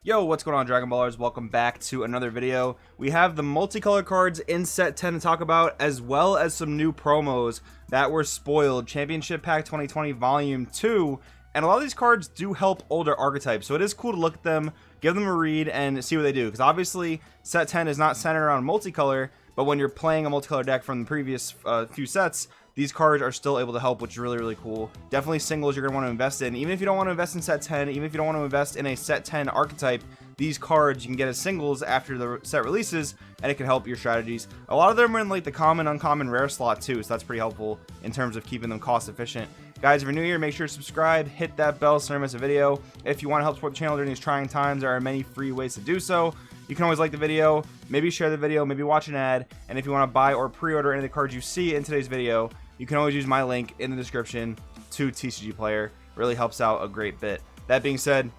Yo, what's going on, Dragon Ballers? Welcome back to another video. We have the multicolor cards in set 10 to talk about, as well as some new promos that were spoiled. Championship Pack 2020 Volume 2, and a lot of these cards do help older archetypes, so it is cool to look at them, give them a read, and see what they do, because obviously set 10 is not centered around multicolor, but when you're playing a multicolor deck from the previous few sets, these cards are still able to help, which is really cool. Definitely singles you're going to want to invest in. Even if you don't want to invest in set 10, even if you don't want to invest in a set 10 archetype, these cards you can get as singles after the set releases, and it can help your strategies. A lot of them are in like the common, uncommon, rare slot too, so that's pretty helpful in terms of keeping them cost efficient. Guys, if you're new here, make sure to subscribe, hit that bell so you don't miss a video. If you want to help support the channel during these trying times, there are many free ways to do so. You can always like the video, maybe share the video, maybe watch an ad, and if you want to buy or pre-order any of the cards you see in today's video, you can always use my link in the description to TCG Player. Really helps out a great bit. That being said,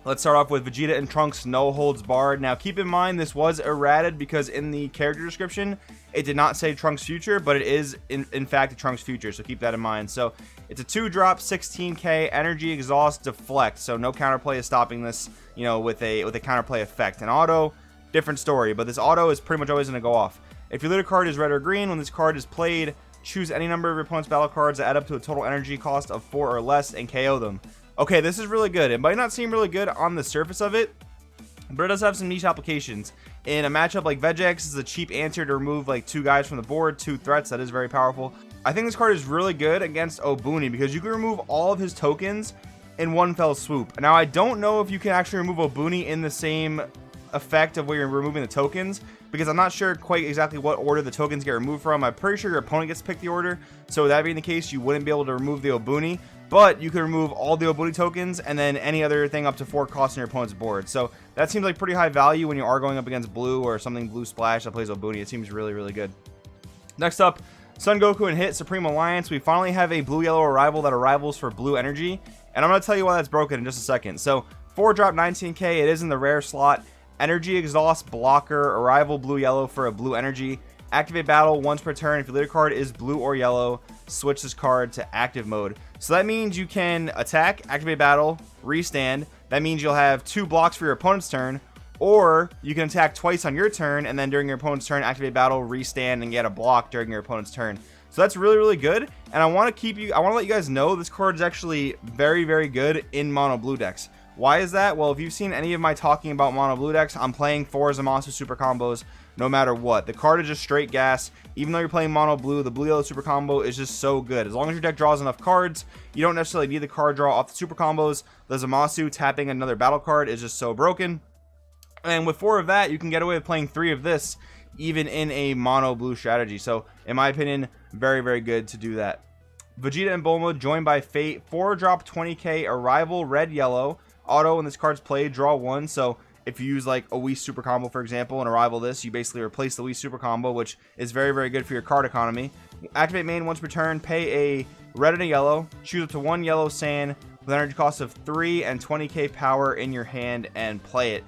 let's start off with Vegeta and Trunks no holds barred. Now keep in mind this was errated because in the character description it did not say Trunks future, but it is in fact a Trunks future, so keep that in mind. So it's a 2-drop 16k energy exhaust deflect, so no counterplay is stopping this, you know, with a counterplay effect. An auto, different story, but this auto is pretty much always going to go off. If your leader card is red or green, when this card is played, choose any number of your opponent's battle cards that add up to a total energy cost of 4 or less and KO them. Okay, this is really good. It might not seem really good on the surface of it, but it does have some niche applications. In a matchup like Vegeta, this is a cheap answer to remove like 2 guys from the board, 2 threats. That is very powerful. I think this card is really good against Obuni because you can remove all of his tokens in one fell swoop. Now, I don't know if you can actually remove Obuni in the same effect of where you're removing the tokens, because I'm not sure quite exactly what order the tokens get removed from. I'm pretty sure your opponent gets to pick the order, so that being the case, you wouldn't be able to remove the Obuni, but you could remove all the Obuni tokens and then any other thing up to 4 costs on your opponent's board. So that seems like pretty high value when you are going up against blue or something blue splash that plays Obuni. It seems really good. Next up, Son Goku and Hit Supreme Alliance. We finally have a blue-yellow arrival that arrivals for blue energy, and I'm going to tell you why that's broken in just a second. So 4-drop 19k, it is in the rare slot. Energy exhaust blocker, arrival blue-yellow for a blue energy. Activate battle once per turn. If your leader card is blue or yellow, switch this card to active mode. So that means you can attack, activate battle, restand. That means you'll have 2 blocks for your opponent's turn, or you can attack twice on your turn, and then during your opponent's turn, activate battle, restand, and get a block during your opponent's turn. So that's really good, and I want to let you guys know this card is actually very good in mono blue decks. Why is that? Well, if you've seen any of my talking about mono blue decks, I'm playing 4 Zamasu super combos no matter what. The card is just straight gas. Even though you're playing mono blue, the blue yellow super combo is just so good. As long as your deck draws enough cards, you don't necessarily need the card draw off the super combos. The Zamasu tapping another battle card is just so broken. And with 4 of that, you can get away with playing 3 of this, even in a mono blue strategy. So, in my opinion, very good to do that. Vegeta and Bulma joined by Fate. 4-drop 20k arrival red yellow. Auto when this card's played, draw 1. So if you use like a Wii super combo, for example, and arrival this, you basically replace the Wii super combo, which is very good for your card economy. Activate main once per turn, pay a red and a yellow, choose up to 1 yellow sand with an energy cost of 3 and 20k power in your hand, and play it.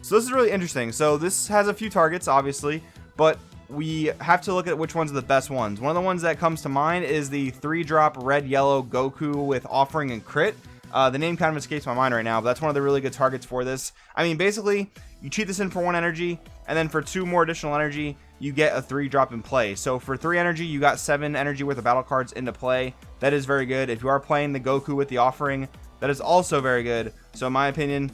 So this is really interesting. So this has a few targets, obviously, but we have to look at which ones are the best ones. One of the ones that comes to mind is the 3-drop red yellow Goku with offering and crit. The name kind of escapes my mind right now, but that's one of the really good targets for this. I mean, basically, you cheat this in for 1 energy, and then for 2 more additional energy, you get a 3-drop in play. So for 3 energy, you got 7 energy worth of battle cards into play. That is very good. If you are playing the Goku with the offering, that is also very good. So in my opinion,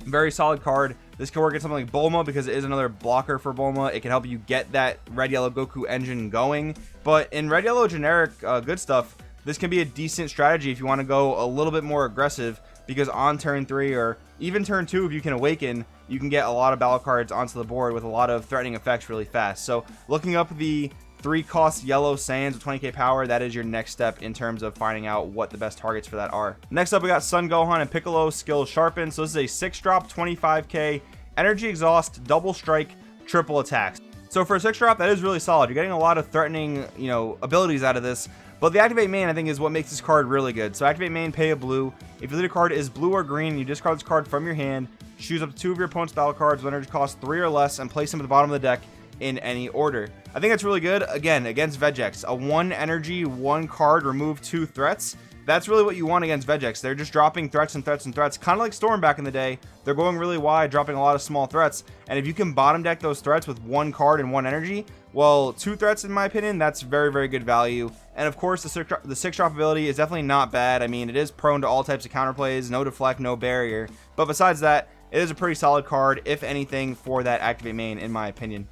very solid card. This can work at something like Bulma because it is another blocker for Bulma. It can help you get that red-yellow Goku engine going. But in red-yellow generic good stuff, this can be a decent strategy if you want to go a little bit more aggressive, because on turn 3 or even turn 2, if you can awaken, you can get a lot of battle cards onto the board with a lot of threatening effects really fast. So looking up the 3-cost yellow Saiyans with 20k power, that is your next step in terms of finding out what the best targets for that are. Next up, we got Son Gohan and Piccolo skills sharpened. So this is a 6-drop 25k energy exhaust double strike triple attacks. So for a 6-drop, that is really solid. You're getting a lot of threatening, you know, abilities out of this. But the activate main, I think, is what makes this card really good. So activate main, pay a blue. If your leader card is blue or green, you discard this card from your hand, choose up to 2 of your opponent's battle cards with energy cost 3 or less, and place them at the bottom of the deck in any order. I think that's really good. Again, against Vegeta, a 1 energy, 1 card, remove 2 threats. that's really what you want against Vegex. They're just dropping threats and threats and threats, kind of like Storm back in the day. They're going really wide, dropping a lot of small threats, and if you can bottom deck those threats with one card and one energy, well, 2 threats in my opinion, that's very, very good value. And of course, the 6 drop ability is definitely not bad. I mean, it is prone to all types of counterplays, no deflect, no barrier, but besides that, it is a pretty solid card, if anything, for that activate main, in my opinion.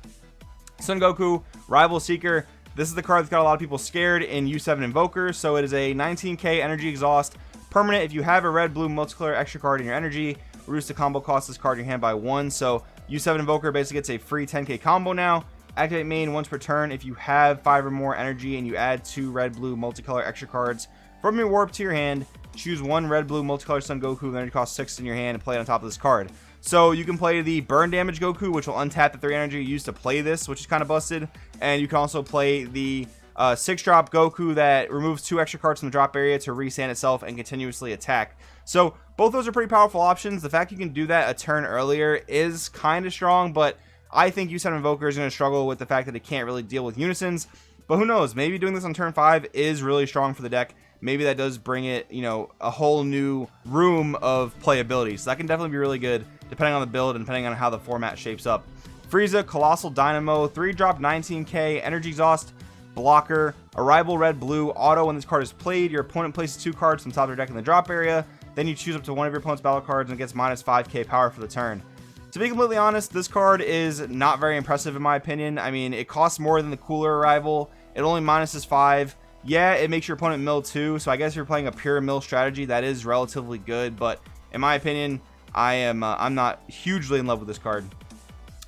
Son Goku, Rival Seeker. This is the card that's got a lot of people scared in U7 Invoker. So it is a 19k energy exhaust permanent. If you have a red blue multicolor extra card in your energy, reduce the combo cost of this card in your hand by 1. So U7 Invoker basically gets a free 10k combo now. Activate main once per turn. If you have 5 or more energy and you add 2 red blue multicolor extra cards from your warp to your hand, choose 1 red blue multicolor Son Goku with energy cost 6 in your hand and play it on top of this card. So you can play the burn damage Goku, which will untap the 3 energy used to play this, which is kind of busted. And you can also play the 6 drop Goku that removes 2 extra cards from the drop area to resand itself and continuously attack. So both those are pretty powerful options. The fact you can do that a turn earlier is kind of strong, but I think U7 Invoker is going to struggle with the fact that it can't really deal with unisons. But who knows? Maybe doing this on turn 5 is really strong for the deck. Maybe that does bring it, you know, a whole new room of playability. So that can definitely be really good, depending on the build and depending on how the format shapes up. Frieza, Colossal, Dynamo, 3 drop 19k, energy exhaust, blocker, arrival red blue, auto. When this card is played, your opponent places 2 cards from top of their deck in the drop area. Then you choose up to one of your opponent's battle cards and it gets minus 5k power for the turn. To be completely honest, this card is not very impressive in my opinion. I mean, it costs more than the cooler arrival. It only minuses 5. Yeah, it makes your opponent mill 2, so I guess if you're playing a pure mill strategy, that is relatively good, but in my opinion, I'm not hugely in love with this card.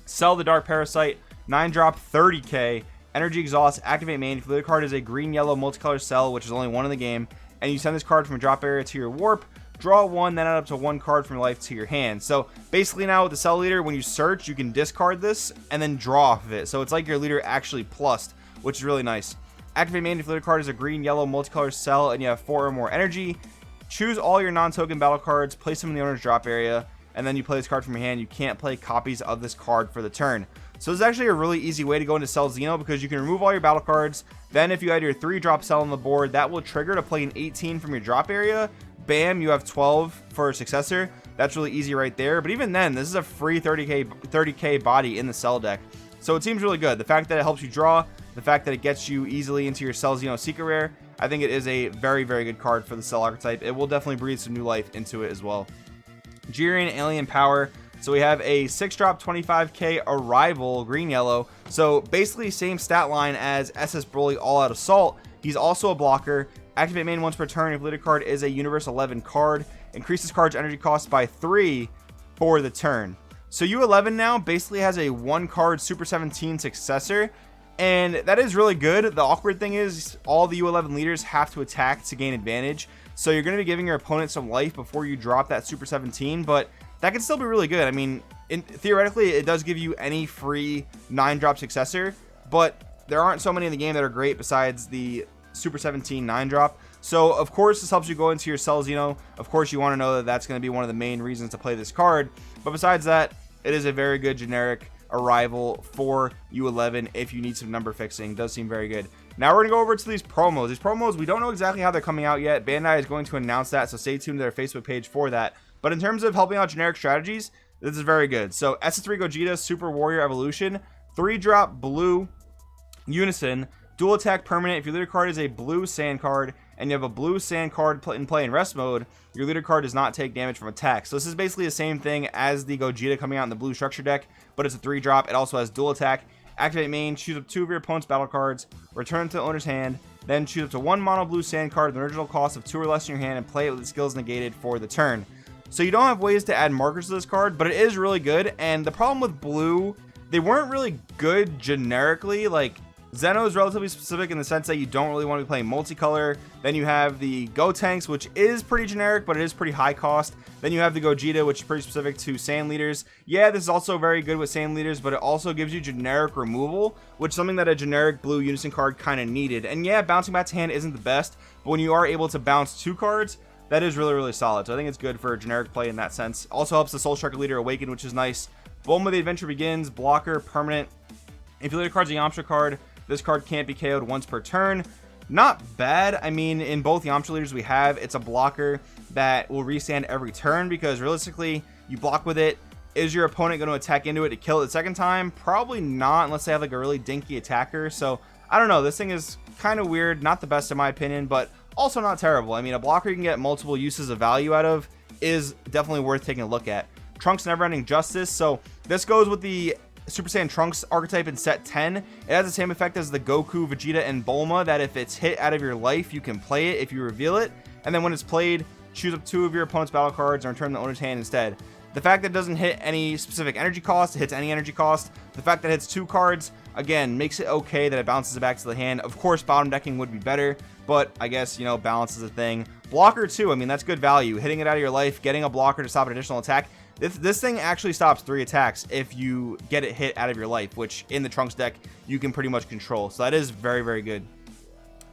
Sell the Dark Parasite, 9 drop 30k, energy exhaust, activate main. If the card is a green yellow multicolor cell, which is only 1 in the game, and you send this card from a drop area to your warp, draw 1, then add up to 1 card from your life to your hand. So basically now with the cell leader, when you search, you can discard this and then draw off of it. So it's like your leader actually plussed, which is really nice. Activate main. If the leader card is a green yellow multicolor cell and you have 4 or more energy, choose all your non-token battle cards, place them in the owner's drop area, and then you play this card from your hand. You can't play copies of this card for the turn. So this is actually a really easy way to go into Cell Xeno, because you can remove all your battle cards. Then if you add your 3 drop cell on the board, that will trigger to play an 18 from your drop area. Bam, you have 12 for a successor. That's really easy right there. But even then, this is a free 30k body in the cell deck. So it seems really good. The fact that it helps you draw, the fact that it gets you easily into your Cell Xeno Secret Rare, I think it is a very, very good card for the Cell archetype. It will definitely breathe some new life into it as well. Girion, Alien Power. So we have a 6 drop 25k Arrival, green yellow. So basically same stat line as SS Broly All Out Assault. He's also a blocker. Activate main once per turn. If leader card is a Universe 11 card, increase this card's energy cost by 3 for the turn. So U11 now basically has a 1 card Super 17 successor, and that is really good. The awkward thing is all the U11 leaders have to attack to gain advantage. So you're going to be giving your opponent some life before you drop that Super 17, but that can still be really good. I mean, theoretically, it does give you any free 9 drop successor, but there aren't so many in the game that are great besides the Super 17 9 drop. So of course this helps you go into your Cell Xeno. Of course you want to know that that's going to be one of the main reasons to play this card, but besides that, it is a very good generic arrival for U11 if you need some number fixing. It does seem very good. Now we're gonna go over to these promos. These promos, we don't know exactly how they're coming out yet. Bandai is going to announce that, so stay tuned to their Facebook page for that. But in terms of helping out generic strategies, this is very good. So SS3 Gogeta Super Warrior Evolution, 3 drop blue Unison, dual attack permanent. If your leader card is a blue sand card and you have a blue sand card in play in rest mode, your leader card does not take damage from attacks. So this is basically the same thing as the Gogeta coming out in the blue structure deck, but it's a 3 drop. It also has dual attack. Activate main, choose up 2 of your opponent's battle cards, return to the owner's hand, then choose up to 1 mono blue sand card with an original cost of 2 or less in your hand and play it with its skills negated for the turn. So you don't have ways to add markers to this card, but it is really good. And the problem with blue, they weren't really good generically. Like, Zeno is relatively specific in the sense that you don't really want to be playing multicolor. Then you have the Gotenks, which is pretty generic, but it is pretty high cost. Then you have the Gogeta, which is pretty specific to sand leaders. Yeah, this is also very good with sand leaders, but it also gives you generic removal, which is something that a generic blue unison card kind of needed. And yeah, bouncing back to hand isn't the best, but when you are able to bounce 2 cards, that is really, really solid. So I think it's good for a generic play in that sense. Also helps the Soul Striker leader awaken, which is nice. Boom with the adventure begins, blocker, permanent. If your leader card's a Yamcha card, this card can't be KO'd once per turn. not bad. I mean, in both Yamcha leaders we have, it's a blocker that will restand every turn, because realistically, you block with it. Is your opponent going to attack into it to kill it the second time? Probably not, unless they have like a really dinky attacker. So I don't know, this thing is kind of weird, not the best in my opinion, but also not terrible. I mean, a blocker you can get multiple uses of value out of is definitely worth taking a look at. Trunks Never Ending Justice, so this goes with the Super Saiyan Trunks archetype in set 10. It has the same effect as the Goku, Vegeta, and Bulma, that if it's hit out of your life, you can play it if you reveal it, and then when it's played, choose up 2 of your opponent's battle cards and return the owner's hand instead. The fact that it doesn't hit any specific energy cost, it hits any energy cost. The fact that it hits 2 cards, again, makes it okay that it bounces it back to the hand. Of course, bottom decking would be better, but I guess, you know, balance is a thing. Blocker too, I mean, that's good value. Hitting it out of your life, getting a blocker to stop an additional attack. This thing actually stops 3 attacks if you get it hit out of your life, which in the Trunks deck, you can pretty much control. So that is very, very good.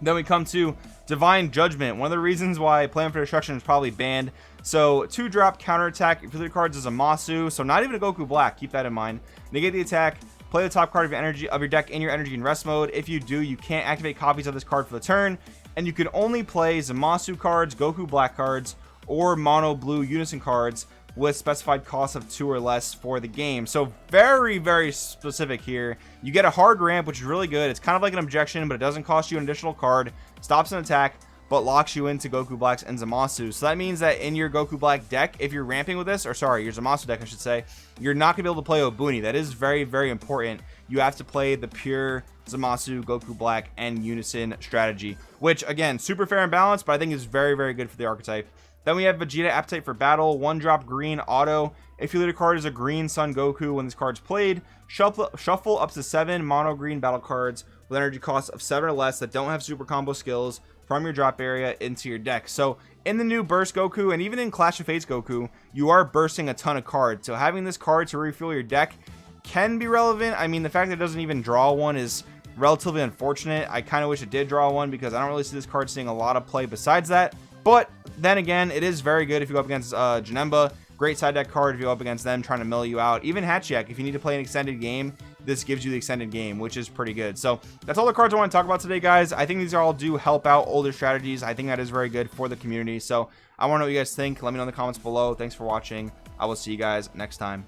Then we come to Divine Judgment. One of the reasons why Plan for Destruction is probably banned. So 2-drop counterattack. If your cards is a Masu, so not even a Goku Black. Keep that in mind. Negate the attack. Play the top card of your deck in your energy and rest mode. If you do, you can't activate copies of this card for the turn, and you can only play Zamasu cards, Goku Black cards, or Mono Blue Unison cards with specified costs of 2 or less for the game. So very, very specific here. You get a hard ramp, which is really good. It's kind of like an objection, but it doesn't cost you an additional card, stops an attack, but locks you into Goku Blacks and Zamasu. So that means that in your Goku Black deck, if you're ramping with this, or sorry, your Zamasu deck, I should say, you're not going to be able to play Obuni. That is very, very important. You have to play the pure Zamasu, Goku Black, and Unison strategy, which, again, super fair and balanced, but I think is very, very good for the archetype. Then we have Vegeta Appetite for Battle, 1-drop green auto. If your leader card is a green Son Goku when this card's played, shuffle up to 7 mono green battle cards with energy costs of 7 or less that don't have super combo skills from your drop area into your deck. So in the new Burst Goku, and even in Clash of Fates Goku, you are bursting a ton of cards. So having this card to refuel your deck can be relevant. I mean, the fact that it doesn't even draw one is relatively unfortunate. I kind of wish it did draw one, because I don't really see this card seeing a lot of play besides that. But then again, it is very good if you go up against Janemba. Great side deck card if you go up against them trying to mill you out. Even Hachiek, if you need to play an extended game, this gives you the extended game, which is pretty good. So that's all the cards I want to talk about today, guys. I think these all do help out older strategies. I think that is very good for the community. So I want to know what you guys think. Let me know in the comments below. Thanks for watching. I will see you guys next time.